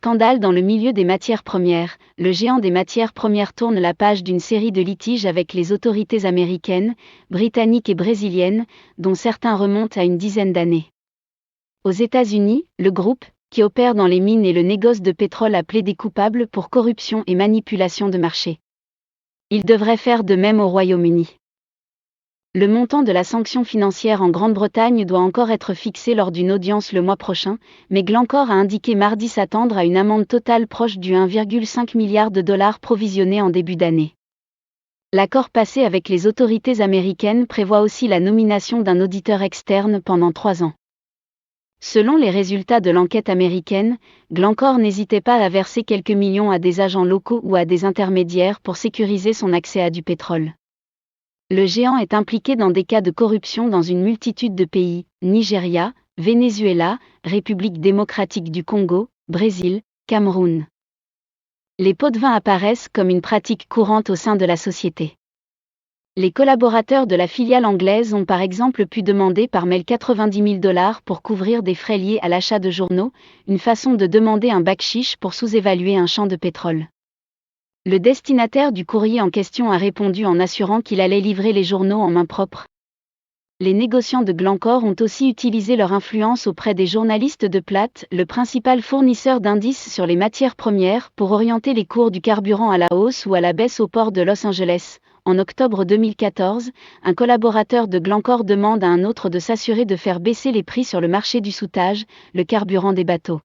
Scandale dans le milieu des matières premières. Le géant des matières premières tourne la page d'une série de litiges avec les autorités américaines, britanniques et brésiliennes, dont certains remontent à une dizaine d'années. Aux États-Unis, le groupe, qui opère dans les mines et le négoce de pétrole, a plaidé coupable pour corruption et manipulation de marché. Il devrait faire de même au Royaume-Uni. Le montant de la sanction financière en Grande-Bretagne doit encore être fixé lors d'une audience le mois prochain, mais Glencore a indiqué mardi s'attendre à une amende totale proche du 1,5 milliard de dollars provisionné en début d'année. L'accord passé avec les autorités américaines prévoit aussi la nomination d'un auditeur externe pendant 3 ans. Selon les résultats de l'enquête américaine, Glencore n'hésitait pas à verser quelques millions à des agents locaux ou à des intermédiaires pour sécuriser son accès à du pétrole. Le géant est impliqué dans des cas de corruption dans une multitude de pays, Nigeria, Venezuela, République démocratique du Congo, Brésil, Cameroun. Les pots de vin apparaissent comme une pratique courante au sein de la société. Les collaborateurs de la filiale anglaise ont par exemple pu demander par mail 90 000 $ pour couvrir des frais liés à l'achat de journaux, une façon de demander un bakshish pour sous-évaluer un champ de pétrole. Le destinataire du courrier en question a répondu en assurant qu'il allait livrer les journaux en main propre. Les négociants de Glencore ont aussi utilisé leur influence auprès des journalistes de Platts, le principal fournisseur d'indices sur les matières premières, pour orienter les cours du carburant à la hausse ou à la baisse au port de Los Angeles. En octobre 2014, un collaborateur de Glencore demande à un autre de s'assurer de faire baisser les prix sur le marché du soudage, le carburant des bateaux.